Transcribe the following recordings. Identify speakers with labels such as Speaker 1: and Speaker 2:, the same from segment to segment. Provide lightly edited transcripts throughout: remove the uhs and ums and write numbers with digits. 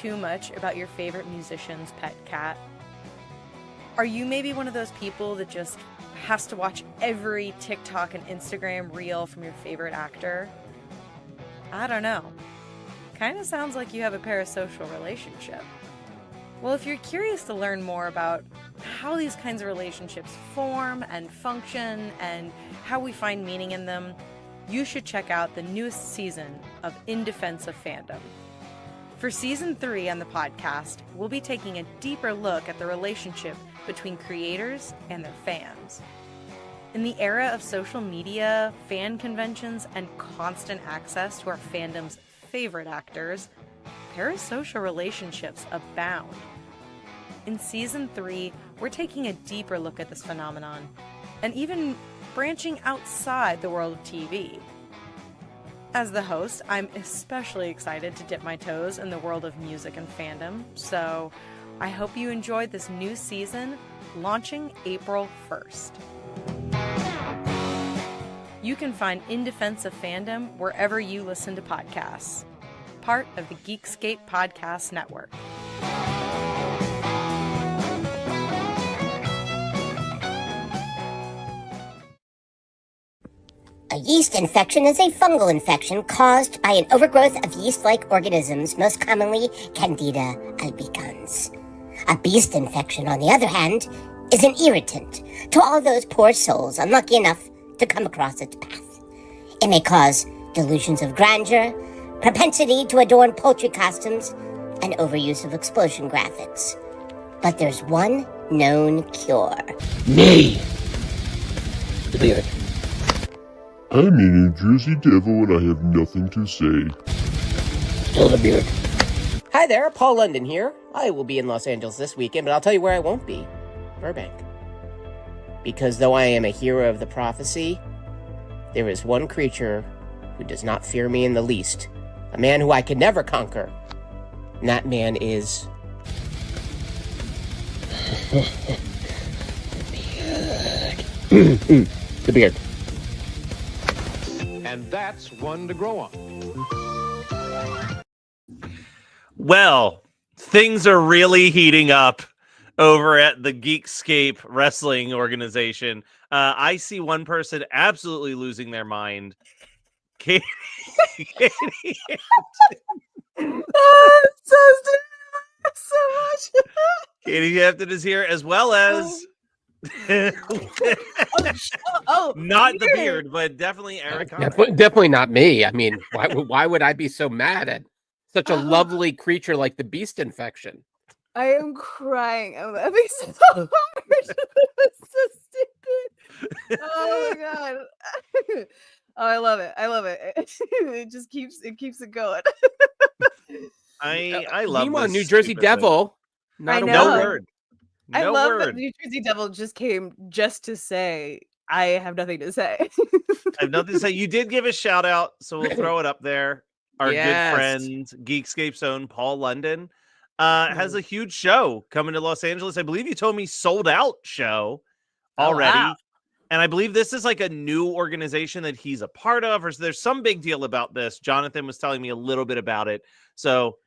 Speaker 1: too much about your favorite musician's pet cat? Are you maybe one of those people that just has to watch every TikTok and Instagram reel from your favorite actor? I don't know. Kind of sounds like you have a parasocial relationship. Well, if you're curious to learn more about how these kinds of relationships form and function and how we find meaning in them, you should check out the newest season of In Defense of Fandom. For Season 3 on the podcast, we'll be taking a deeper look at the relationship between creators and their fans. In the era of social media, fan conventions, and constant access to our fandom's favorite actors, parasocial relationships abound. In Season 3, we're taking a deeper look at this phenomenon, and even branching outside the world of TV. As the host, I'm especially excited to dip my toes in the world of music and fandom, so I hope you enjoyed this new season, launching April 1st. You can find In Defense of Fandom wherever you listen to podcasts, part of the Geekscape Podcast Network.
Speaker 2: A yeast infection is a fungal infection caused by an overgrowth of yeast-like organisms, most commonly Candida albicans. A beast infection, on the other hand, is an irritant to all those poor souls unlucky enough to come across its path. It may cause delusions of grandeur, propensity to adorn poultry costumes, and overuse of explosion graphics. But there's one known cure.
Speaker 3: Me! The beard.
Speaker 4: I'm a New Jersey devil and I have nothing to say.
Speaker 3: Still the beard.
Speaker 5: Hi there, Paul London here. I will be in Los Angeles this weekend, but I'll tell you where I won't be. Burbank. Because though I am a hero of the prophecy, there is one creature who does not fear me in the least. A man who I could never conquer. And that man is...
Speaker 3: The beard.
Speaker 6: And that's one to grow on.
Speaker 7: Well, things are really heating up over at the Geekscape wrestling organization. I see one person absolutely losing their mind. Katie.
Speaker 1: So much.
Speaker 7: Katie Hampton is here, as well as not the beard, but definitely Eric.
Speaker 5: Definitely not me. I mean, why would I be so mad at such a lovely creature like the beast infection?
Speaker 8: I am crying. I'm laughing so hard. It's so stupid. Oh my god. Oh, I love it. It just keeps it going.
Speaker 7: I love
Speaker 5: Meanwhile,
Speaker 7: this
Speaker 5: New Jersey Devil.
Speaker 8: I know.
Speaker 7: No word.
Speaker 8: I love that New Jersey Devil just came just to say I have nothing to say.
Speaker 7: I have nothing to say. You did give a shout out, so we'll throw it up there. Our good friend, Geekscape's own Paul London, has a huge show coming to Los Angeles. I believe you told me sold out show already.
Speaker 8: Wow.
Speaker 7: And I believe this is like a new organization that he's a part of, or there's some big deal about this. Jonathan was telling me a little bit about it. So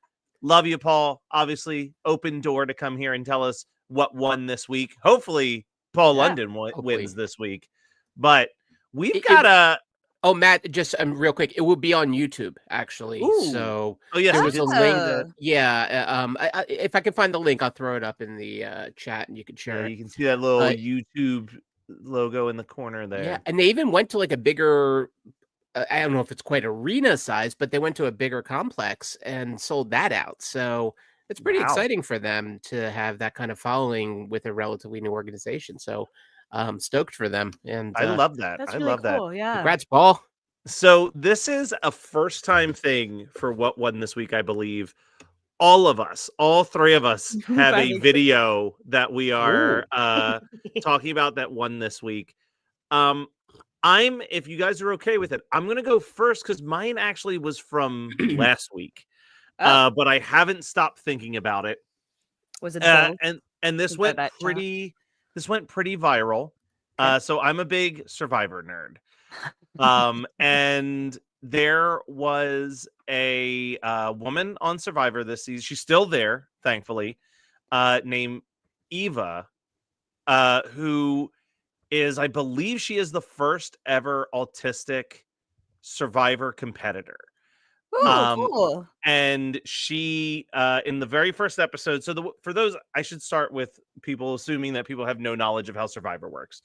Speaker 7: love you, Paul. Obviously, open door to come here and tell us what won this week. Hopefully, Paul London wins this week. But we've got a...
Speaker 5: Oh, Matt, just real quick, it will be on YouTube, actually.
Speaker 7: Ooh.
Speaker 5: So
Speaker 7: yes,
Speaker 5: there was a link. If I can find the link, I'll throw it up in the chat and you can share it.
Speaker 7: You can see that little YouTube logo in the corner there.
Speaker 5: Yeah, and they even went to like a bigger, I don't know if it's quite arena size, but they went to a bigger complex and sold that out. So it's pretty exciting for them to have that kind of following with a relatively new organization. So stoked for them. And
Speaker 7: I love that.
Speaker 8: That's
Speaker 7: I
Speaker 8: really
Speaker 7: love
Speaker 8: cool.
Speaker 7: that.
Speaker 8: Yeah.
Speaker 5: Congrats, Paul.
Speaker 7: So this is a first time thing for what won this week, I believe. All of us, all three of us have a video that we are talking about that won this week. If you guys are okay with it, I'm going to go first because mine actually was from last week. But I haven't stopped thinking about it.
Speaker 8: Was it
Speaker 7: and this went pretty viral. So I'm a big Survivor nerd. And there was a woman on Survivor this season. She's still there, thankfully, named Eva, who is, I believe she is the first ever autistic Survivor competitor.
Speaker 8: Oh, cool.
Speaker 7: And she, in the very first episode, so for those, I should start with people assuming that people have no knowledge of how Survivor works.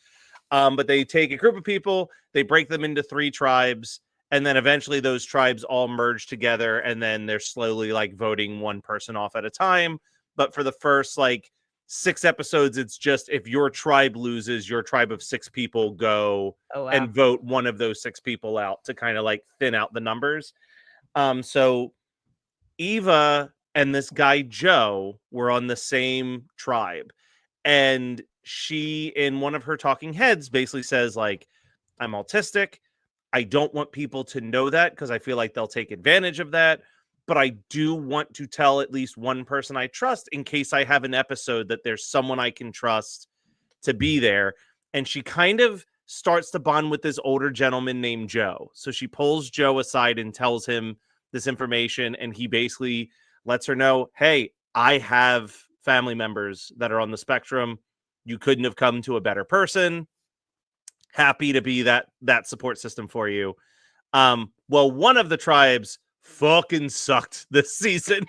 Speaker 7: But they take a group of people, they break them into 3 tribes, and then eventually those tribes all merge together, and then they're slowly like voting one person off at a time. But for the first like 6 episodes, it's just if your tribe loses, your tribe of 6 people go and vote one of those 6 people out to kind of like thin out the numbers. So Eva and this guy Joe were on the same tribe, and she, in one of her talking heads, basically says like, I'm autistic. I don't want people to know that because I feel like they'll take advantage of that. But I do want to tell at least one person I trust in case I have an episode that there's someone I can trust to be there. And she kind of starts to bond with this older gentleman named Joe. So she pulls Joe aside and tells him this information. And he basically lets her know, hey, I have family members that are on the spectrum. You couldn't have come to a better person. Happy to be that support system for you. Well, one of the tribes fucking sucked this season.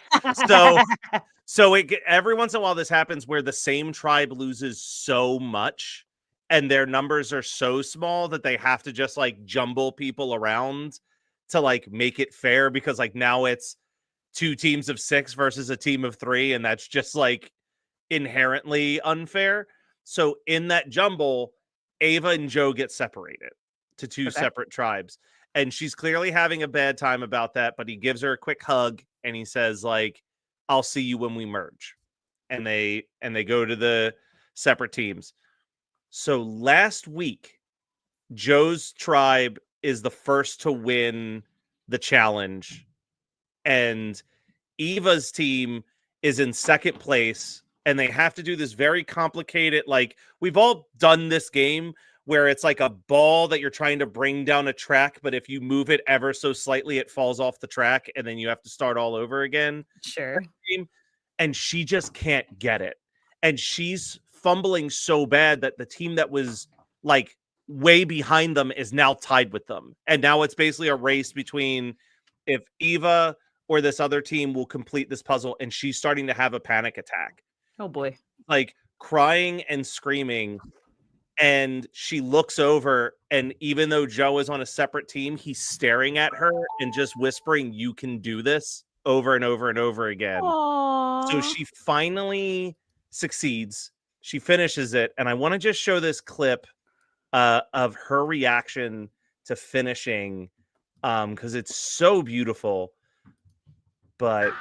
Speaker 7: So every once in a while this happens where the same tribe loses so much and their numbers are so small that they have to just like jumble people around to like make it fair, because like now it's 2 teams of 6 versus a team of 3, and that's just like inherently unfair. So in that jumble, Ava and Joe get separated to 2 separate tribes, and she's clearly having a bad time about that, but he gives her a quick hug and he says like, I'll see you when we merge. And they go to the separate teams. So last week, Joe's tribe is the first to win the challenge, and Eva's team is in second place, and they have to do this very complicated, like, we've all done this game where it's like a ball that you're trying to bring down a track, but if you move it ever so slightly, it falls off the track, and then you have to start all over again.
Speaker 8: Sure.
Speaker 7: And she just can't get it. And she's fumbling so bad that the team that was like way behind them is now tied with them. And now it's basically a race between if Eva or this other team will complete this puzzle, and she's starting to have a panic attack.
Speaker 8: Oh boy.
Speaker 7: Like crying and screaming. And she looks over, and even though Joe is on a separate team, he's staring at her and just whispering, you can do this, over and over and over again.
Speaker 8: Aww.
Speaker 7: So she finally succeeds. She finishes it. And I want to just show this clip of her reaction to finishing, because it's so beautiful. But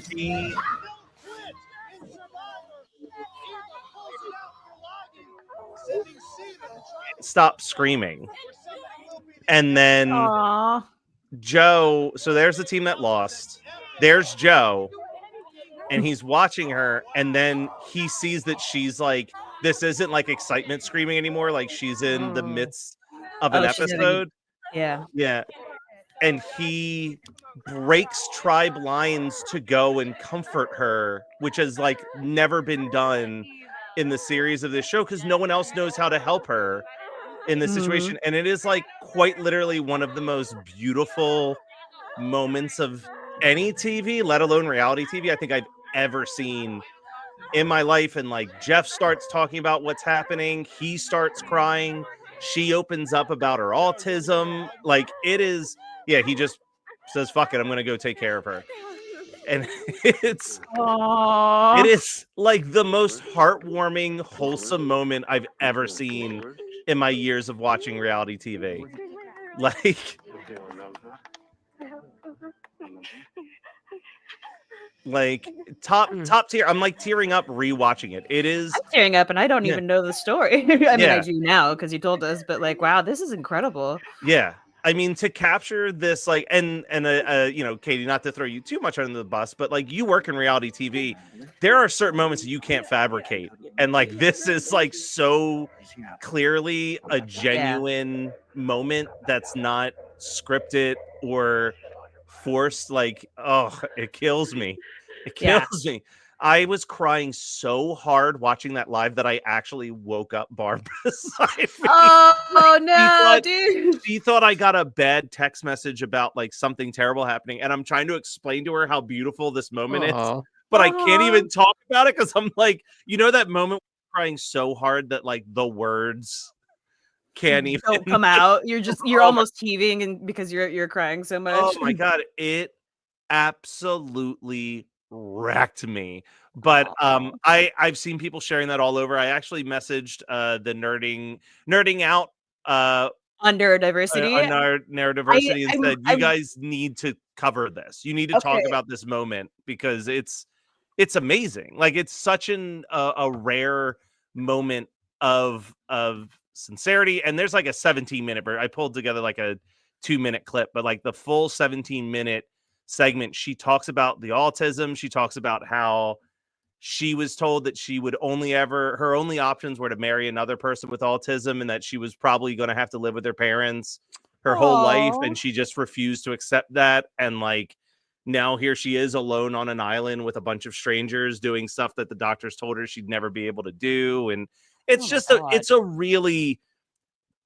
Speaker 7: she... stop screaming. And then Joe, so there's the team that lost. There's Joe, and he's watching her, and then he sees that she's like, this isn't like excitement screaming anymore, like she's in the midst of an episode. Yeah. And he breaks tribe lines to go and comfort her, which has like never been done in the series of this show, because no one else knows how to help her in this situation. And it is like quite literally one of the most beautiful moments of any TV, let alone reality TV, I think I've ever seen in my life. And like Jeff starts talking about what's happening, he starts crying, she opens up about her autism. Like it is, yeah, he just says, fuck it, I'm gonna go take care of her. And it is like the most heartwarming, wholesome moment I've ever seen in my years of watching reality TV. Like top tier. I'm like tearing up rewatching it. It is.
Speaker 8: I'm tearing up, and I don't even know the story. I mean, I do now because you told us, but like, wow, this is incredible.
Speaker 7: Yeah. I mean, to capture this, like, and you know, Katie, not to throw you too much under the bus, but like, you work in reality TV. There are certain moments that you can't fabricate, and like, this is like so clearly a genuine moment that's not scripted or forced. Like, oh, it kills me. It
Speaker 8: Yeah.
Speaker 7: kills me. I was crying so hard watching that live that I actually woke up Barb beside me.
Speaker 8: Oh
Speaker 7: She
Speaker 8: no,
Speaker 7: thought
Speaker 8: dude.
Speaker 7: she thought I got a bad text message about like something terrible happening, and I'm trying to explain to her how beautiful this moment is,
Speaker 5: Aw.
Speaker 7: but I can't
Speaker 8: Uh-huh.
Speaker 7: even talk about it because I'm like, you know, that moment where you're crying so hard that like the words can't even
Speaker 8: Don't come
Speaker 7: like,
Speaker 8: out. You're
Speaker 7: oh my,
Speaker 8: almost heaving and because you're crying so
Speaker 7: oh
Speaker 8: much.
Speaker 7: my god, it absolutely wrecked me. But
Speaker 8: Aw.
Speaker 7: I've seen people sharing that all over. I actually messaged the nerding out
Speaker 8: Under diversity.
Speaker 7: on our neurodiversity and said,
Speaker 8: I
Speaker 7: you guys need to cover this. You need to talk
Speaker 8: okay.
Speaker 7: about this moment because it's amazing. Like, it's such a rare moment of sincerity. And there's like a 17-minute, I pulled together like a 2-minute clip, but like the full 17-minute segment, she talks about the autism. She talks about how she was told that she would only ever her only options were to marry another person with autism, and that she was probably going to have to live with her parents her whole life,
Speaker 8: Aw.
Speaker 7: and she just refused to accept that. And like, now here she is alone on an island with a bunch of strangers doing stuff that the doctors told her she'd never be able to do. And
Speaker 8: Oh
Speaker 7: it's
Speaker 8: my
Speaker 7: just
Speaker 8: god.
Speaker 7: it's a really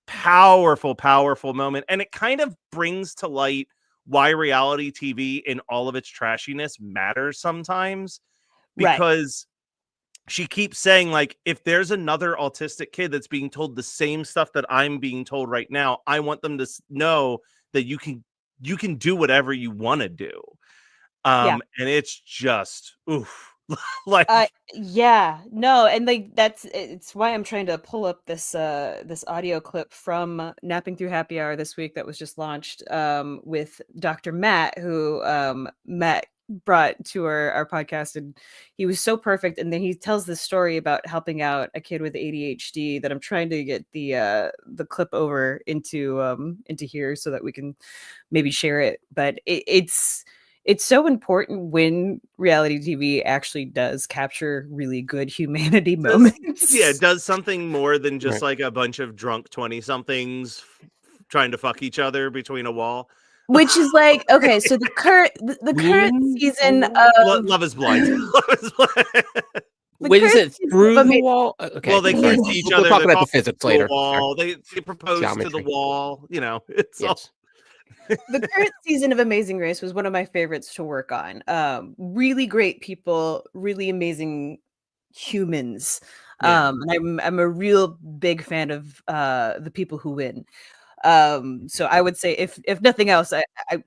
Speaker 7: powerful moment, and it kind of brings to light why reality TV in all of its trashiness matters sometimes,
Speaker 8: Right.
Speaker 7: because she keeps saying, like, if there's another autistic kid that's being told the same stuff that I'm being told right now, I want them to know that you can do whatever you want to do.
Speaker 8: Yeah.
Speaker 7: And it's just oof. Like,
Speaker 8: Yeah. No, and like it's why I'm trying to pull up this audio clip from Napping Through Happy Hour this week that was just launched with Dr. Matt, who Matt brought to our podcast, and he was so perfect. And then he tells this story about helping out a kid with ADHD that I'm trying to get the clip over into here so that we can maybe share it. But it's so important when reality TV actually does capture really good humanity
Speaker 7: does yeah,
Speaker 8: moments.
Speaker 7: does something more than just
Speaker 5: Right.
Speaker 7: like a bunch of drunk 20 somethings trying to fuck each other between a wall.
Speaker 8: Which is like, okay, so the current season of
Speaker 7: Love is blind. Love is blind.
Speaker 8: the
Speaker 5: Wait, is
Speaker 8: current
Speaker 5: it
Speaker 8: season of
Speaker 5: through the
Speaker 8: Ama-
Speaker 5: wall?
Speaker 7: Well,
Speaker 5: Okay,
Speaker 7: they
Speaker 5: sorry.
Speaker 7: kissed each
Speaker 5: We'll
Speaker 7: other.
Speaker 5: talk
Speaker 7: They
Speaker 5: about the
Speaker 7: talked
Speaker 5: physics
Speaker 7: to a
Speaker 5: later. Sorry.
Speaker 7: wall. They proposed to the
Speaker 5: Geometry.
Speaker 7: wall. You know, it's all.
Speaker 5: Yes.
Speaker 8: the current season of Amazing Race was one of my favorites to work on. Really great people, really amazing humans.
Speaker 7: Yeah.
Speaker 8: And I'm a real big fan of the people who win. So I would say if nothing else, I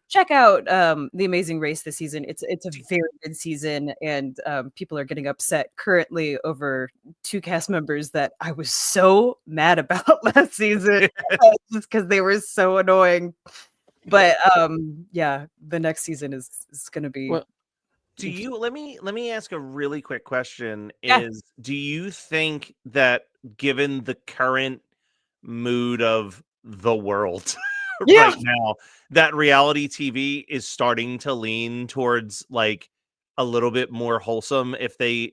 Speaker 8: check out The Amazing Race this season. It's a very good season, and people are getting upset currently over two cast members that I was so mad about last season just because they were so annoying. But yeah, the next season is gonna be
Speaker 5: Well,
Speaker 7: Do you let me ask a really quick question
Speaker 8: yeah.
Speaker 7: is, do you think that, given the current mood of the world
Speaker 8: Yeah.
Speaker 7: right now, that reality TV is starting to lean towards like a little bit more wholesome if they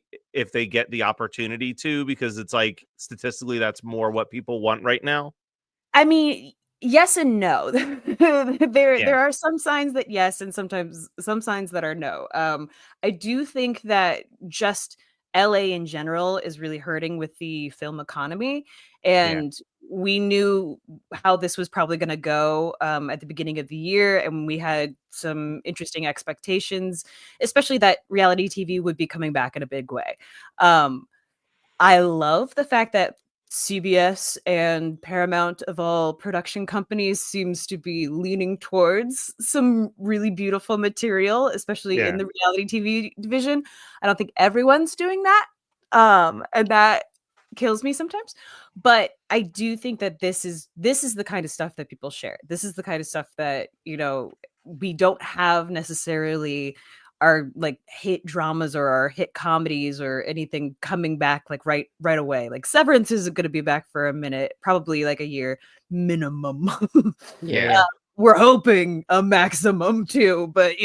Speaker 7: get the opportunity to, because it's like statistically that's more what people want right now?
Speaker 8: I mean, yes and no.
Speaker 7: Yeah.
Speaker 8: There are some signs that yes, and sometimes some signs that are no. I do think that just LA in general is really hurting with the film economy,
Speaker 7: Yeah.
Speaker 8: and we knew how this was probably going to go at the beginning of the year, and we had some interesting expectations, especially that reality TV would be coming back in a big way. Um, I love the fact that CBS and Paramount of all production companies seems to be leaning towards some really beautiful material, especially in
Speaker 7: Yeah.
Speaker 8: the reality TV division. I don't think everyone's doing that. And that kills me sometimes. But I do think that this is the kind of stuff that people share. This is the kind of stuff that, we don't have necessarily our like hit dramas or our hit comedies or anything coming back like right away. Like Severance isn't going to be back for a minute, probably like a year minimum.
Speaker 7: Yeah.
Speaker 8: we're hoping a maximum too, but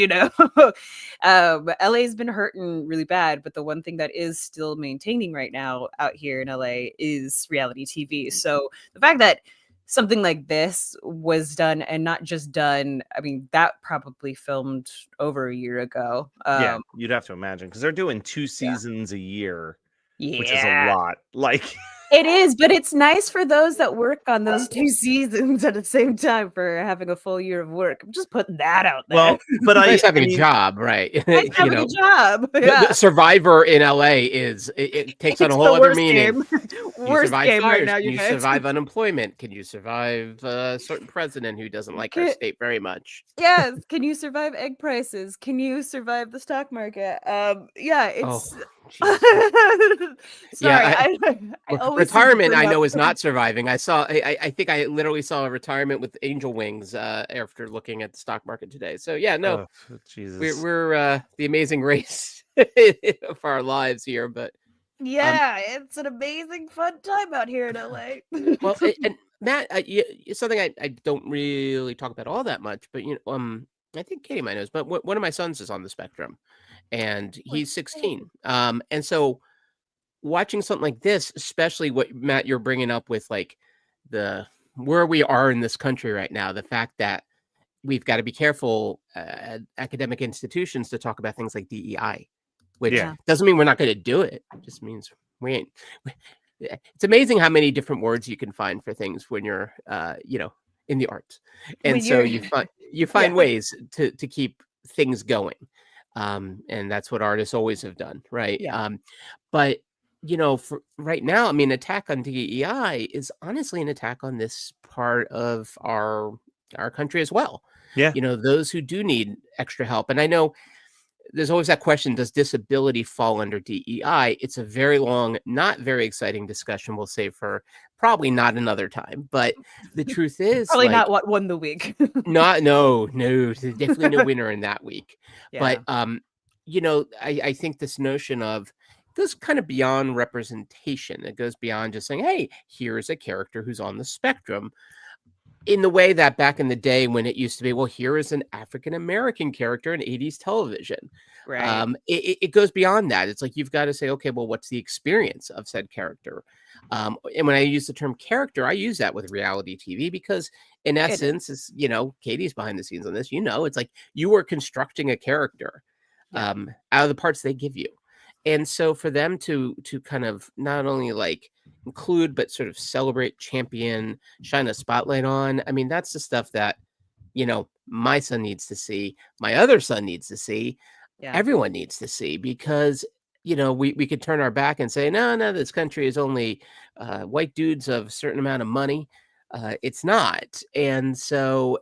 Speaker 8: LA's been hurting really bad. But the one thing that is still maintaining right now out here in LA is reality TV. So the fact that something like this was done and not just done, I mean, that probably filmed over a year ago.
Speaker 7: Yeah, you'd have to imagine because they're doing 2
Speaker 8: Yeah.
Speaker 7: seasons a year, which is a
Speaker 8: Yeah.
Speaker 7: lot. Like,
Speaker 8: It is, but it's nice for those that work on those 2 seasons at the same time for having a full year of work. I'm just putting that out there.
Speaker 7: well, but
Speaker 5: Nice having
Speaker 7: mean,
Speaker 5: a job, right?
Speaker 8: Nice having a job.
Speaker 5: The
Speaker 8: Yeah.
Speaker 5: Survivor in LA it takes on a
Speaker 8: It's
Speaker 5: whole
Speaker 8: the
Speaker 5: other
Speaker 8: worst
Speaker 5: meaning.
Speaker 8: game.
Speaker 5: Can you
Speaker 8: Worst
Speaker 5: survive
Speaker 8: game right
Speaker 5: fires?
Speaker 8: now,
Speaker 5: Can
Speaker 8: you
Speaker 5: you
Speaker 8: guys.
Speaker 5: survive unemployment? Can you survive a certain president who doesn't like our
Speaker 8: Can-
Speaker 5: state very much?
Speaker 8: Yes. Can you survive egg prices? Can you survive the stock market? Yeah, it's
Speaker 5: jeez.
Speaker 8: sorry.
Speaker 5: Yeah,
Speaker 8: I always seem to
Speaker 5: retirement
Speaker 8: bring
Speaker 5: I know
Speaker 8: up-
Speaker 5: is not surviving. I think I literally saw a retirement with angel wings after looking at the stock market today. So yeah, no,
Speaker 7: Jesus.
Speaker 5: we're the amazing race of our lives here, but
Speaker 8: Yeah, it's an amazing fun time out here in LA.
Speaker 5: well, and Matt, something I don't really talk about all that much, but I think Katie might knows, but one of my sons is on the spectrum, and he's 16. And so watching something like this, especially what Matt you're bringing up with like the where we are in this country right now, the fact that we've got to be careful at academic institutions to talk about things like DEI, which
Speaker 7: Yeah.
Speaker 5: doesn't mean we're not going to do it. It just means we ain't. It's amazing how many different words you can find for things when you're, in the arts, and
Speaker 8: When
Speaker 5: so
Speaker 8: you're-
Speaker 5: you find
Speaker 8: Yeah.
Speaker 5: ways to keep things going, and that's what artists always have done, right?
Speaker 8: Yeah.
Speaker 5: But for right now, I mean, attack on DEI is honestly an attack on this part of our country as well.
Speaker 7: Yeah.
Speaker 5: Those who do need extra help, and I know there's always that question, does disability fall under DEI? It's a very long, not very exciting discussion we'll save for probably not another time. But the truth is
Speaker 8: Probably
Speaker 5: like,
Speaker 8: not what won the week.
Speaker 5: no, there's definitely no winner in that week.
Speaker 8: Yeah.
Speaker 5: But I think this notion of goes kind of beyond representation. It goes beyond just saying, hey, here's a character who's on the spectrum. In the way that back in the day when it used to be, well, here is an African-American character in 80s television.
Speaker 8: Right.
Speaker 5: It goes beyond that. It's like, you've got to say, okay, well, what's the experience of said character? And when I use the term character, I use that with reality TV because in essence, it's, Katie's behind the scenes on this, it's like you are constructing a character out of the parts they give you. And so for them to kind of not only like include, but sort of celebrate, champion, shine a spotlight on, I mean, that's the stuff that, my son needs to see, my other son needs to see, everyone needs to see, because, we could turn our back and say, no, this country is only white dudes of a certain amount of money. It's not. And so,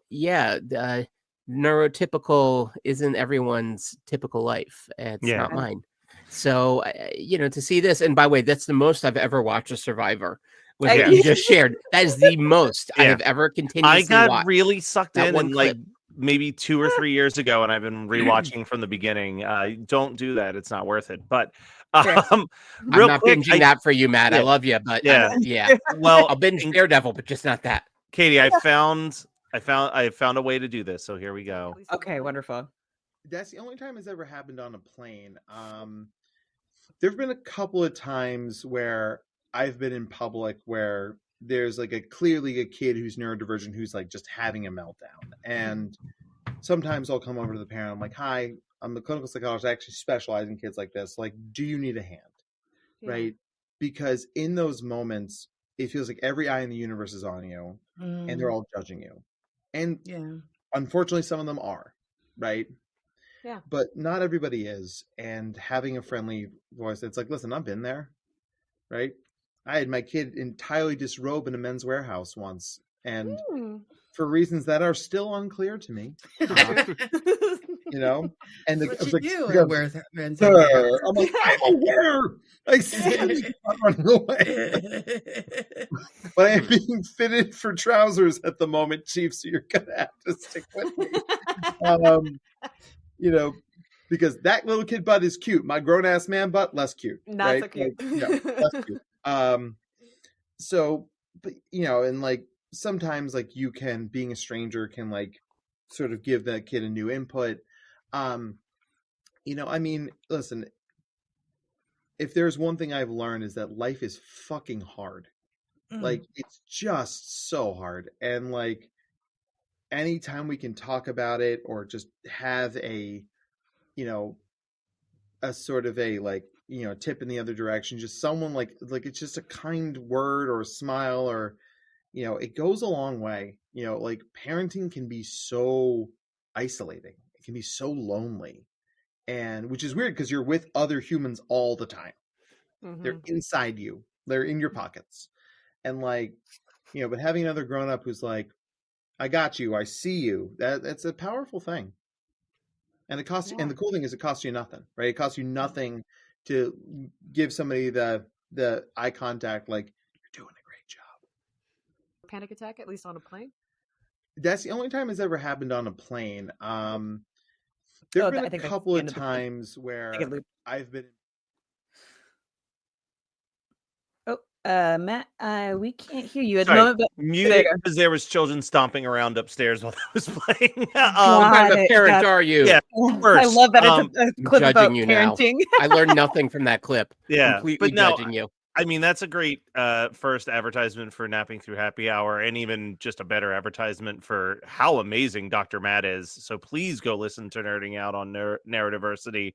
Speaker 5: neurotypical isn't everyone's typical life. It's not mine. So, to see this, and by the way, that's the most I've ever watched a Survivor. Was what you just shared. That is the most I have ever continuously
Speaker 7: I got
Speaker 5: watched.
Speaker 7: really sucked in
Speaker 5: one
Speaker 7: like
Speaker 5: clip.
Speaker 7: maybe 2 or 3 years ago, and I've been rewatching from the beginning. Don't do that; it's not worth it. But
Speaker 5: I'm
Speaker 7: real
Speaker 5: not
Speaker 7: quick,
Speaker 5: binging that for you, Matt. I love you, but yeah.
Speaker 7: Well,
Speaker 5: I'll binge Daredevil, but just not that.
Speaker 7: Katie, I found a way to do this. So here we go.
Speaker 8: Okay, wonderful.
Speaker 9: That's the only time it's ever happened on a plane. There've been a couple of times where I've been in public where there's like clearly a kid who's neurodivergent who's like just having a meltdown. And sometimes I'll come over to the parent. I'm like, hi, I'm a clinical psychologist. I actually specialize in kids like this. Like, do you need a hand?
Speaker 8: Yeah.
Speaker 9: Right? Because in those moments, it feels like every eye in the universe is on you and they're all judging you. And unfortunately, some of them are, right?
Speaker 8: Yeah.
Speaker 9: But not everybody is. And having a friendly voice, it's like, listen, I've been there, right? I had my kid entirely disrobe in a Men's Warehouse once. And for reasons that are still unclear to me, and
Speaker 10: what
Speaker 9: I was
Speaker 10: you
Speaker 9: like,
Speaker 10: do?
Speaker 9: I'm like, I'm aware. I see I'm running away. But I am being fitted for trousers at the moment, Chief, so you're gonna have to stick with me. Because that little kid butt is cute. My grown ass man butt, less cute.
Speaker 8: Not
Speaker 9: right?
Speaker 8: so cute.
Speaker 9: Less cute. So, but and like sometimes like you can, being a stranger can like sort of give that kid a new input. I mean, listen, if there's one thing I've learned is that life is fucking hard. Like, it's just so hard. And like, anytime we can talk about it or just have a, a sort of a like, tip in the other direction, just someone like it's just a kind word or a smile or, it goes a long way. Like parenting can be so isolating. It can be so lonely. And which is weird because you're with other humans all the time. They're inside you. They're in your pockets. And like, but having another grown up who's like, I got you, I see you, that's a powerful thing. And it costs and the cool thing is it costs you nothing, right? It costs you nothing to give somebody the eye contact, like, you're doing a great job.
Speaker 8: Panic attack, at least on a plane?
Speaker 9: That's the only time it's ever happened on a plane. There have been a couple of times where I've been.
Speaker 8: Matt, we can't hear you at the
Speaker 7: Sorry,
Speaker 8: moment. But
Speaker 7: muted because there was children stomping around upstairs while I was playing.
Speaker 5: What kind of a parent are you?
Speaker 7: Yeah, first,
Speaker 8: I love that it's a clip
Speaker 5: judging
Speaker 8: about
Speaker 5: you
Speaker 8: parenting.
Speaker 5: now. I learned nothing from that clip.
Speaker 7: Yeah,
Speaker 5: Completely
Speaker 7: but no,
Speaker 5: judging you.
Speaker 7: I mean, that's a great first advertisement for Napping Through Happy Hour, and even just a better advertisement for how amazing Dr. Matt is. So please go listen to Nerding Out on Neurodiversity.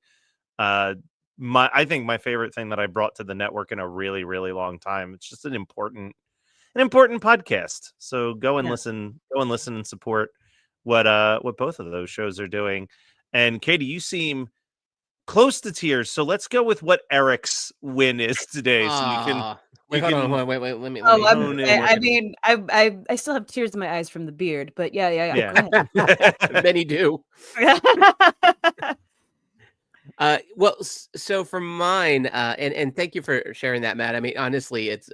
Speaker 7: I think my favorite thing that I brought to the network in a really, really long time. It's just an important podcast. So go and listen and support what both of those shows are doing. And Katie, you seem close to tears, so let's go with what Eric's win is today. So you can
Speaker 5: wait. Let me.
Speaker 8: I mean, I still have tears in my eyes from the beard, but yeah. Go ahead.
Speaker 5: Many do. Well, so for mine, and thank you for sharing that, Matt. I mean, honestly, it's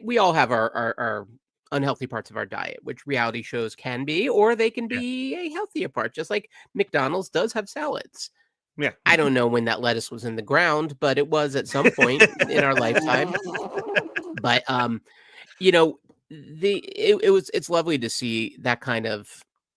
Speaker 5: we all have our unhealthy parts of our diet, which reality shows can be, or they can be a healthier part, just like McDonald's does have salads.
Speaker 7: Yeah.
Speaker 5: I don't know when that lettuce was in the ground, but it was at some point in our lifetime. But it's lovely to see that kind of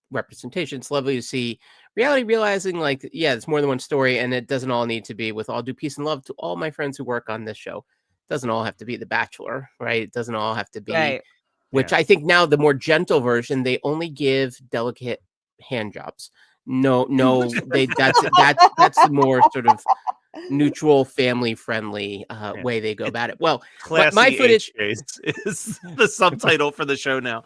Speaker 5: representation. It's lovely to see reality realizing like, yeah, it's more than one story, and it doesn't all need to be, with all due peace and love to all my friends who work on this show, it doesn't all have to be The Bachelor, right? It doesn't all have to be which I think now the more gentle version, they only give delicate hand jobs. No, that's the more sort of neutral, family friendly way they go about it. Well,
Speaker 7: Classy
Speaker 5: my footage
Speaker 7: is the subtitle for the show now.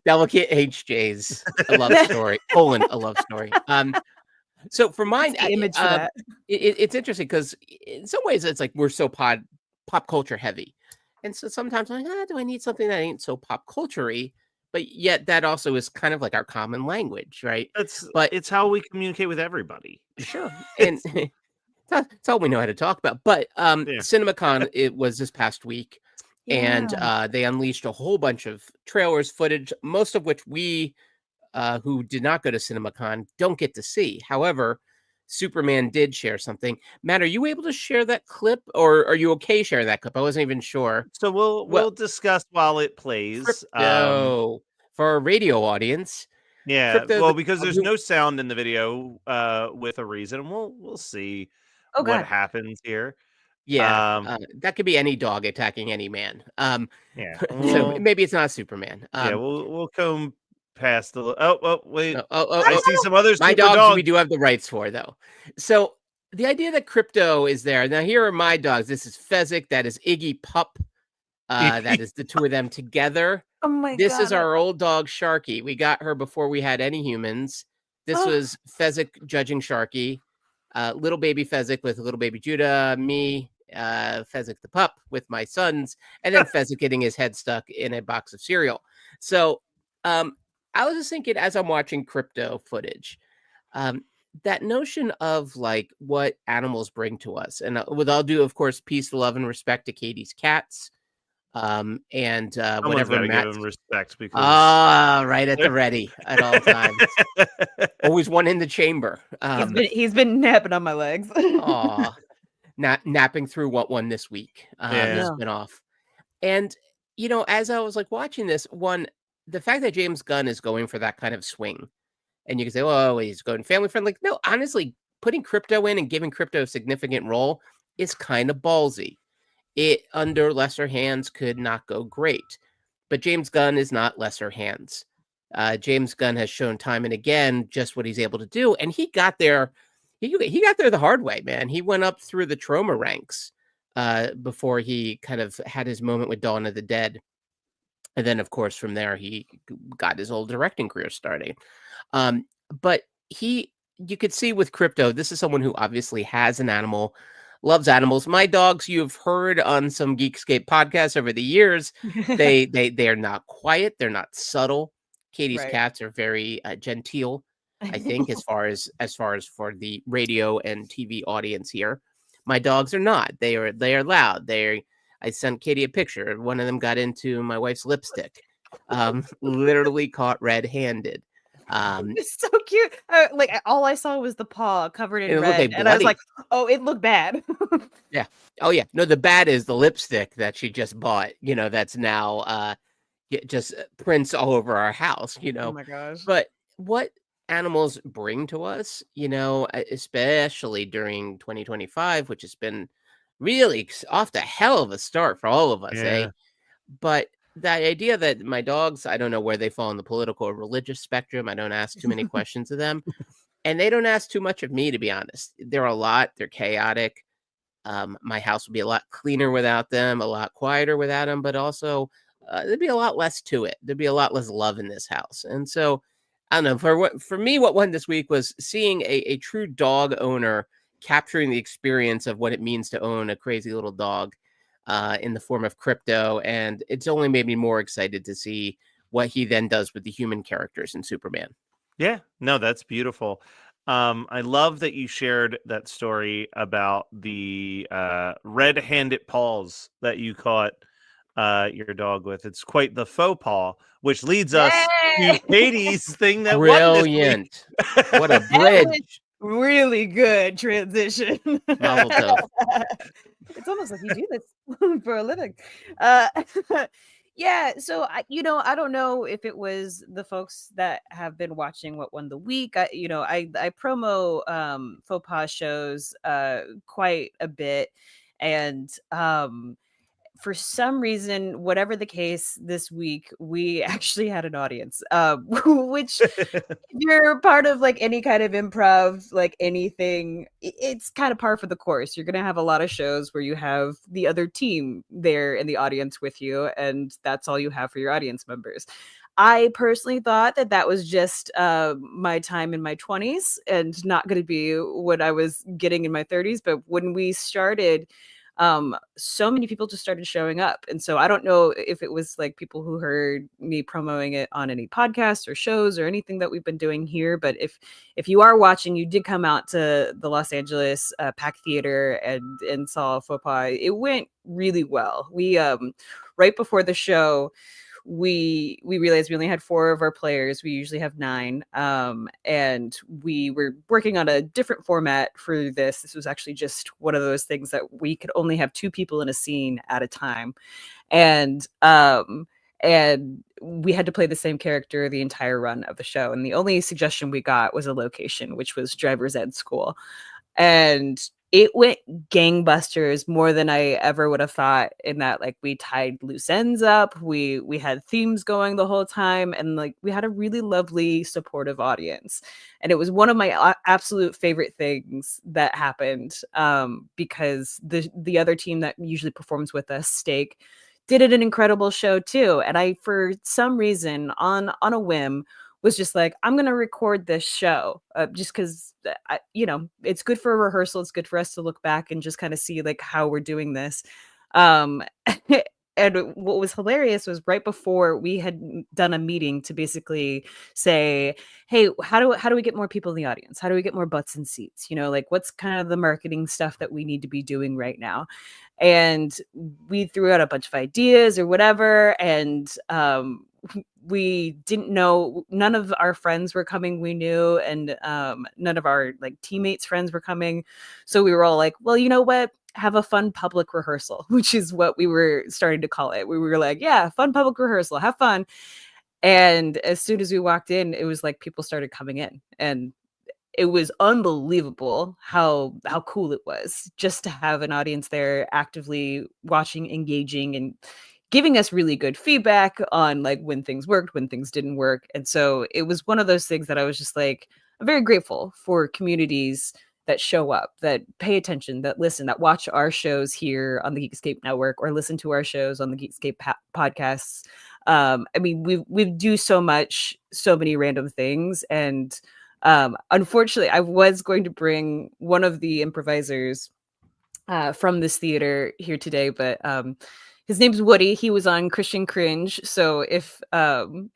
Speaker 5: Delicate HJs, a love story. A love story. So for mine,
Speaker 8: image for that.
Speaker 5: It's interesting because in some ways it's like we're so pop culture heavy, and so sometimes I'm like, do I need something that ain't so pop culture-y? But yet that also is kind of like our common language, right?
Speaker 7: It's how we communicate with everybody.
Speaker 5: Sure. And that's all we know how to talk about. But CinemaCon, it was this past week, and they unleashed a whole bunch of trailers, footage, most of which we who did not go to CinemaCon don't get to see. However, Superman did share something. Matt, are you able to share that clip, or are you okay sharing that clip? I wasn't even sure.
Speaker 7: So we'll discuss while it plays.
Speaker 5: Crypto, for our radio audience.
Speaker 7: Yeah, Crypto, because there's no sound in the video with a reason. We'll see what happens here.
Speaker 5: Yeah, that could be any dog attacking any man. So maybe it's not Superman.
Speaker 7: We'll come past the. Wait.
Speaker 5: I
Speaker 7: see some others.
Speaker 5: My dogs we do have the rights for, though. So the idea that Crypto is there. Now here are my dogs. This is Fezzik. That is Iggy Pup. That is the two of them together.
Speaker 8: Oh my God.
Speaker 5: This is our old dog Sharky. We got her before we had any humans. This was Fezzik judging Sharky. Little baby Fezzik with little baby Judah, me, Fezzik the pup with my sons, and then Fezzik getting his head stuck in a box of cereal. So I was just thinking as I'm watching Crypto footage, that notion of like what animals bring to us, and with all due, of course, peace, love, and respect to Katie's cats, and whatever Matt
Speaker 7: give him respect because
Speaker 5: right at the ready at all times, always one in the chamber.
Speaker 8: He's been napping on my legs.
Speaker 5: Napping through what one this week. He's been off, and as I was like watching this one. the fact that James Gunn is going for that kind of swing, and you can say, "Oh, he's going family friendly." No, honestly, putting crypto in and giving crypto a significant role is kind of ballsy. It under lesser hands could not go great, but James Gunn is not lesser hands. James Gunn has shown time and again just what he's able to do, and he got there. He got there the hard way, man. He went up through the trauma ranks before he kind of had his moment with Dawn of the Dead, and then of course from there he got his whole directing career starting. Um, but you could see with crypto, this is someone who obviously has an animal, loves animals. My dogs, you've heard on some Geekscape podcasts over the years, they are not quiet, they're not subtle. Katie's
Speaker 8: Right.
Speaker 5: cats are very genteel, I think, as far as for the radio and TV audience here. My dogs are not. They are loud. I sent Katie a picture. One of them got into my wife's lipstick. Literally caught red-handed.
Speaker 8: It's so cute. Like all I saw was the paw covered in
Speaker 5: It looked
Speaker 8: red,
Speaker 5: like
Speaker 8: and I was
Speaker 5: bloody.
Speaker 8: like, "Oh, it looked bad."
Speaker 5: Yeah. Oh yeah. No, the bad is the lipstick that she just bought. That's now just prints all over our house.
Speaker 8: Oh my gosh.
Speaker 5: But what animals bring to us, especially during 2025, which has been really off the hell of a start for all of us, eh?
Speaker 7: Yeah.
Speaker 5: But that idea that my dogs, I don't know where they fall on the political or religious spectrum. I don't ask too many questions of them, and they don't ask too much of me, to be honest. They're chaotic. My house would be a lot cleaner without them, a lot quieter without them, but also there'd be a lot less to it. There'd be a lot less love in this house. And so, I don't know. For me, what won this week was seeing a true dog owner capturing the experience of what it means to own a crazy little dog in the form of crypto. And it's only made me more excited to see what he then does with the human characters in Superman.
Speaker 7: Yeah, no, that's beautiful. I love that you shared that story about the red-handed paws that you caught your dog with. It's quite the faux paw, which leads us to
Speaker 8: Yay!
Speaker 7: Katie's thing that won this week.
Speaker 5: Brilliant. What a
Speaker 8: That was
Speaker 5: bridge.
Speaker 8: really good transition.
Speaker 5: Mazel tov.
Speaker 8: It's almost like you do this for a living. Uh, yeah, so I don't know if it was the folks that have been watching What Won the Week. I promo faux pas shows quite a bit, and for some reason, whatever the case this week, we actually had an audience, which if you're part of like any kind of improv, like anything, it's kind of par for the course. You're going to have a lot of shows where you have the other team there in the audience with you, and that's all you have for your audience members. I personally thought that that was just my time in my 20s and not going to be what I was getting in my 30s. But when we started, so many people just started showing up, and so I don't know if it was like people who heard me promoting it on any podcasts or shows or anything that we've been doing here, but if you are watching, you did come out to the Los Angeles Pack Theater and saw faux pas. It went really well. We right before the show, we realized we only had 4 of our players. We usually have 9, and we were working on a different format for this. This was actually just one of those things that we could only have 2 people in a scene at a time, and we had to play the same character the entire run of the show. And the only suggestion we got was a location, which was driver's ed school, and it went gangbusters, more than I ever would have thought, in that like we tied loose ends up, we had themes going the whole time, and like we had a really lovely supportive audience. And it was one of my absolute favorite things that happened, because the other team that usually performs with us, Stake, did an incredible show too. And I, for some reason, on a whim, was just like, I'm going to record this show, just because, it's good for a rehearsal. It's good for us to look back and just kind of see like how we're doing this. Um, and what was hilarious was right before we had done a meeting to basically say, hey, how do we get more people in the audience? How do we get more butts in seats? Like what's kind of the marketing stuff that we need to be doing right now? And we threw out a bunch of ideas or whatever. And we didn't know, none of our friends were coming, we knew, and none of our like teammates' friends were coming. So we were all like, well, you know what? Have a fun public rehearsal, which is what we were starting to call it. We were like, yeah, fun public rehearsal, have fun. And as soon as we walked in, it was like people started coming in, and it was unbelievable how cool it was just to have an audience there actively watching, engaging, and giving us really good feedback on like when things worked, when things didn't work. And so it was one of those things that I was just like, I'm very grateful for communities that show up, that pay attention, that listen, that watch our shows here on the Geekscape network or listen to our shows on the Geekscape podcasts. I mean, we do so many random things. And unfortunately, I was going to bring one of the improvisers from this theater here today, but his name's Woody. He was on Christian Cringe. So if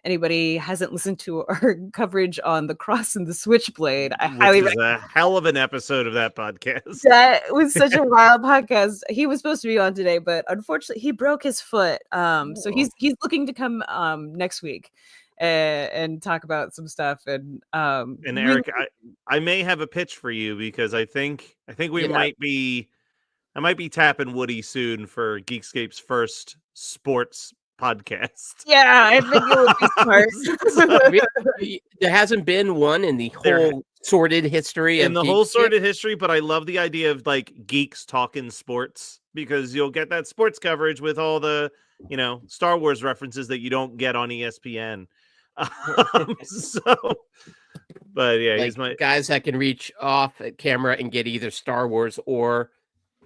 Speaker 8: anybody hasn't listened to our coverage on The Cross and the Switchblade, I
Speaker 7: Which
Speaker 8: highly
Speaker 7: is a hell of an episode of that podcast.
Speaker 8: that was such a wild podcast. He was supposed to be on today, but unfortunately he broke his foot. So he's looking to come next week and talk about some stuff. And
Speaker 7: Eric, I may have a pitch for you because I think we might be I might be tapping Woody soon for Geekscape's first sports podcast.
Speaker 8: Yeah, I think it would be smart.
Speaker 5: There hasn't been one in the whole sordid history of
Speaker 7: whole
Speaker 5: Geekscape.
Speaker 7: sordid history, but I love the idea of like geeks talking sports because you'll get that sports coverage with all the, Star Wars references that you don't get on ESPN. But yeah,
Speaker 5: like
Speaker 7: he's my
Speaker 5: guys that can reach off at camera and get either Star Wars or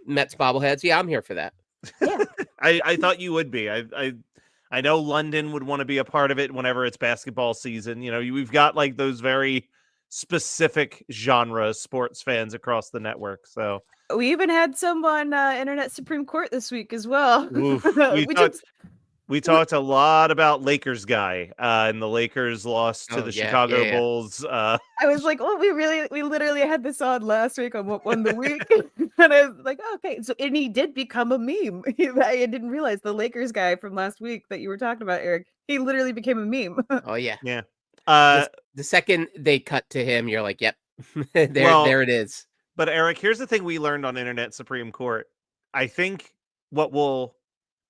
Speaker 5: Mets bobbleheads. Yeah, I'm here for that.
Speaker 8: Yeah.
Speaker 7: I thought you would be. I know London would want to be a part of it whenever it's basketball season. We've got like those very specific genre sports fans across the network. So
Speaker 8: we even had some on Internet Supreme Court this week as well.
Speaker 7: We talked a lot about Lakers guy, and the Lakers lost to the Chicago Bulls.
Speaker 8: I was like, oh, we literally had this on last week on What Won the Week. And I was like, oh, okay. So, and he did become a meme. I didn't realize the Lakers guy from last week that you were talking about, Eric, he literally became a meme.
Speaker 5: Oh, yeah.
Speaker 7: Yeah.
Speaker 5: The second they cut to him, you're like, yep, there it is.
Speaker 7: But Eric, here's the thing we learned on Internet Supreme Court. I think what will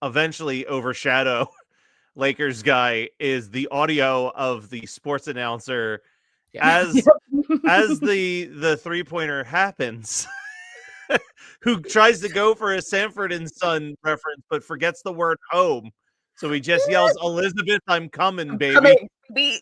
Speaker 7: eventually overshadow Lakers guy is the audio of the sports announcer as the 3-pointer happens, who tries to go for a Sanford and Son reference but forgets the word home. So he just yells, "Elizabeth, I'm coming, baby."
Speaker 8: The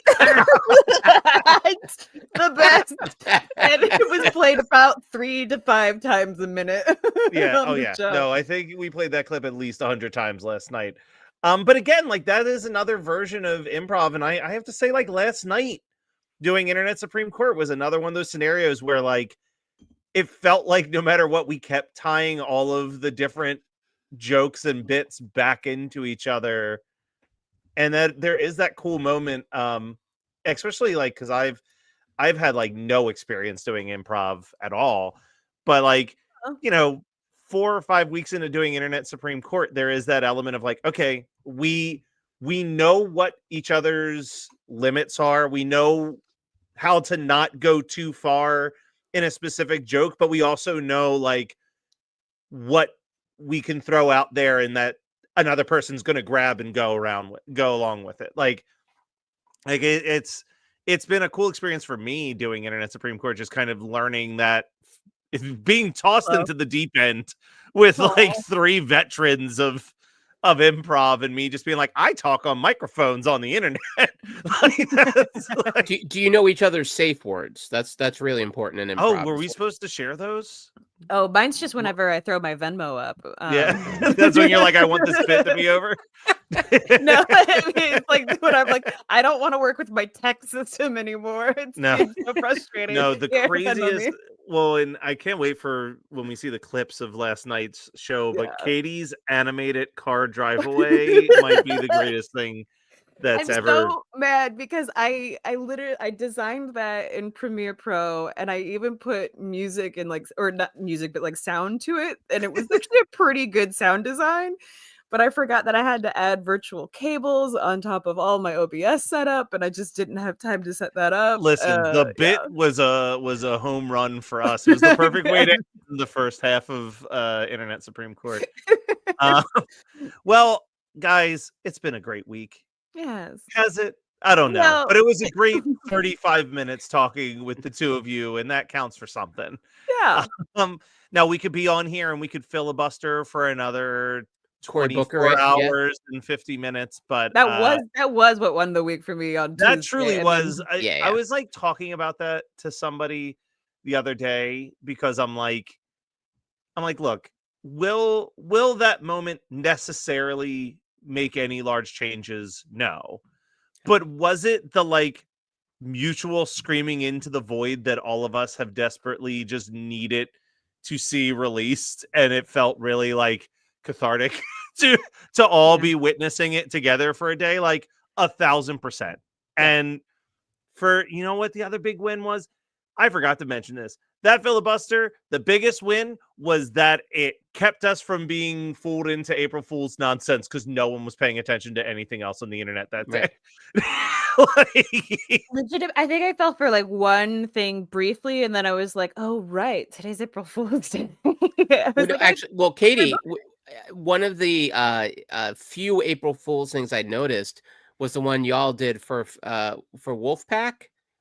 Speaker 8: best. And it was played about 3 to 5 times a minute.
Speaker 7: Yeah. Oh yeah. No, I think we played that clip at least 100 times last night. But again, like that is another version of improv. And I have to say, like last night doing Internet Supreme Court was another one of those scenarios where like it felt like no matter what, we kept tying all of the different jokes and bits back into each other. And that there is that cool moment, especially like because I've had like no experience doing improv at all, but like 4 or 5 weeks into doing Internet Supreme Court, there is that element of like, okay, we know what each other's limits are, we know how to not go too far in a specific joke, but we also know like what we can throw out there and that another person's going to grab and go along with it. Like it's been a cool experience for me doing Internet Supreme Court, just kind of learning that being tossed into the deep end with like 3 veterans of improv and me just being like, I talk on microphones on the internet.
Speaker 5: Do you know each other's safe words? That's really important in improv.
Speaker 7: Oh, were we supposed to share those?
Speaker 8: Oh, mine's just whenever I throw my Venmo up.
Speaker 7: Yeah, that's when you're like, I want this bit to be over.
Speaker 8: No, I mean, it's like when I'm like, I don't want to work with my tech system anymore. It's so frustrating.
Speaker 7: No, the craziest. Well, and I can't wait for when we see the clips of last night's show. But Katie's animated car drive away might be the greatest thing that's
Speaker 8: I'm
Speaker 7: ever.
Speaker 8: so mad because I literally designed that in Premiere Pro, and I even put music and like, or not music, but like sound to it, and it was actually a pretty good sound design. But I forgot that I had to add virtual cables on top of all my OBS setup, and I just didn't have time to set that up.
Speaker 7: Listen, the bit was a home run for us. It was the perfect way to end the first half of Internet Supreme Court. Well, guys, it's been a great week.
Speaker 8: Yes.
Speaker 7: Has it? I don't know.
Speaker 8: No.
Speaker 7: But it was a great 35 minutes talking with the two of you, and that counts for something.
Speaker 8: Yeah.
Speaker 7: Now we could be on here and we could filibuster for another
Speaker 5: Cory Booker
Speaker 7: 24
Speaker 5: it, yeah.
Speaker 7: hours and 50 minutes, but
Speaker 8: That was what won the week for me on Tuesday.
Speaker 7: that truly
Speaker 8: and
Speaker 7: was.
Speaker 8: then-
Speaker 5: Yeah.
Speaker 7: I was like talking about that to somebody the other day because I'm like, look, will that moment necessarily make any large changes? No. But was it the like mutual screaming into the void that all of us have desperately just needed to see released, and it felt really like cathartic to all be witnessing it together for a day? Like 1,000%. And for, you know what the other big win was? I forgot to mention this. That filibuster, the biggest win was that it kept us from being fooled into April Fool's nonsense because no one was paying attention to anything else on the internet that day.
Speaker 8: Legit, I think I fell for like one thing briefly, and then I was like, "Oh right, today's April Fool's Day."
Speaker 5: Katie, one of the few April Fool's things I noticed was the one y'all did for Wolfpack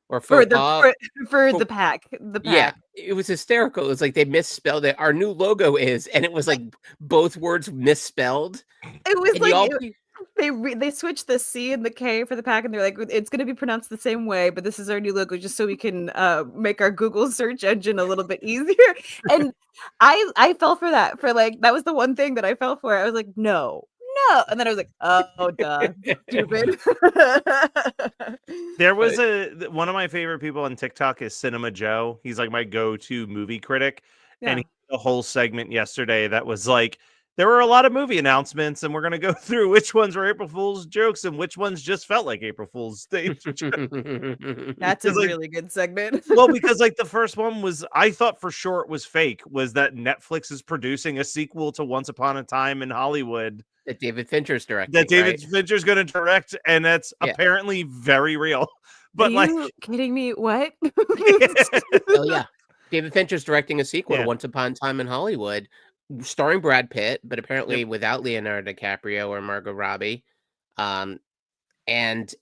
Speaker 5: or
Speaker 8: for the pack.
Speaker 5: Yeah, it was hysterical. It was like they misspelled it. Our new logo is, and it was like both words misspelled.
Speaker 8: It was
Speaker 5: and
Speaker 8: like they switched the C and the K for the pack, and they're like, it's going to be pronounced the same way, but this is our new logo, just so we can make our Google search engine a little bit easier. And I fell for that. For like, that was the one thing that I fell for. I was like, no. And then I was like, oh, duh, stupid.
Speaker 7: There was one of my favorite people on TikTok is Cinema Joe. He's like my go-to movie critic.
Speaker 8: Yeah.
Speaker 7: And he had a whole segment yesterday that was like, there were a lot of movie announcements, and we're going to go through which ones were April Fool's jokes and which ones just felt like April Fool's Day.
Speaker 8: That's a really good segment.
Speaker 7: Well, because like the first one was, I thought for sure it was fake, was that Netflix is producing a sequel to Once Upon a Time in Hollywood.
Speaker 5: That David Fincher's directing.
Speaker 7: That David Fincher's going to direct, and that's apparently very real. But
Speaker 8: Are you kidding me? What?
Speaker 5: Oh yeah, David Fincher's directing a sequel to Once Upon a Time in Hollywood, starring Brad Pitt, but apparently without Leonardo DiCaprio or Margot Robbie. And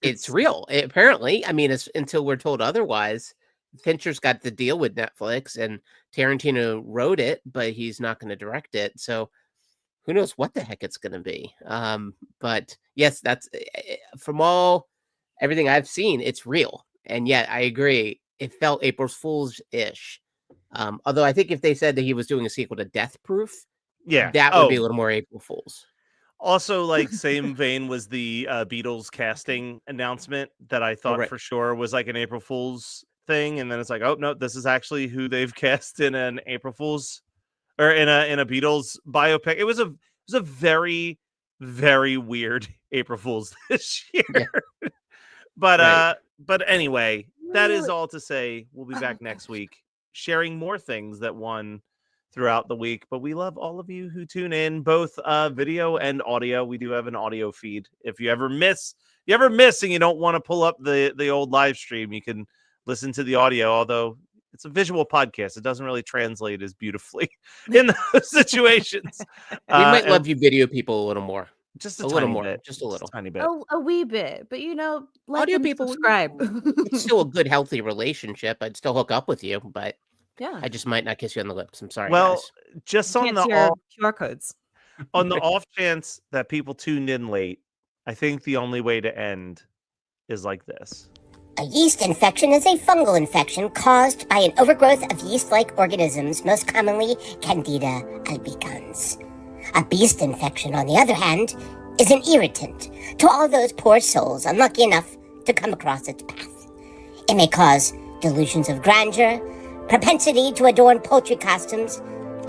Speaker 5: it's real. Apparently, I mean, it's until we're told otherwise. Fincher's got the deal with Netflix, and Tarantino wrote it, but he's not going to direct it. So who knows what the heck it's going to be. But yes, that's from everything I've seen, it's real. And yet I agree. It felt April Fool's-ish. Although I think if they said that he was doing a sequel to Death Proof, that would be a little more April Fool's.
Speaker 7: Also, like, same vein was the Beatles casting announcement that I thought for sure was like an April Fool's thing, and then it's like, oh no, this is actually who they've cast in an April Fool's or in a Beatles biopic. It was a very, very weird April Fool's this year. But anyway, that is all to say. We'll be back next week, sharing more things that won throughout the week. But we love all of you who tune in, both video and audio. We do have an audio feed. If you ever miss and you don't want to pull up the old live stream, you can listen to the audio, although it's a visual podcast. It doesn't really translate as beautifully in those situations.
Speaker 5: We might love you video people a little more.
Speaker 7: Just
Speaker 5: a little more. Bit. Just a little.
Speaker 7: Tiny bit.
Speaker 8: A wee bit. But, like
Speaker 5: audio people,
Speaker 8: subscribe.
Speaker 5: It's still a good, healthy relationship. I'd still hook up with you, but
Speaker 8: yeah,
Speaker 5: I just might not kiss you on the lips. I'm sorry,
Speaker 7: well,
Speaker 5: guys.
Speaker 7: Just on the
Speaker 8: QR codes.
Speaker 7: On the off chance that people tuned in late, I think the only way to end is like this.
Speaker 2: A yeast infection is a fungal infection caused by an overgrowth of yeast-like organisms, most commonly Candida albicans. A beast infection, on the other hand, is an irritant to all those poor souls unlucky enough to come across its path. It may cause delusions of grandeur, propensity to adorn poultry costumes,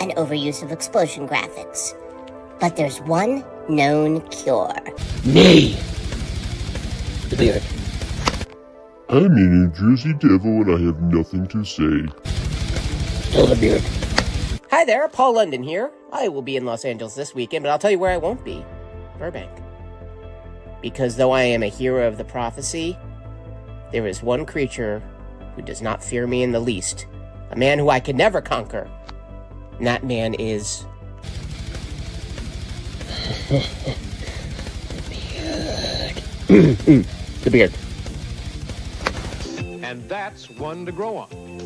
Speaker 2: and overuse of explosion graphics. But there's one known cure.
Speaker 3: Me. The beard.
Speaker 4: I'm a New Jersey devil and I have nothing to say.
Speaker 3: Still the beard.
Speaker 5: Hi there, Paul London here. I will be in Los Angeles this weekend, but I'll tell you where I won't be. Burbank. Because though I am a hero of the prophecy, there is one creature who does not fear me in the least. A man who I could never conquer. And that man is...
Speaker 3: The beard.
Speaker 6: And that's one to grow on.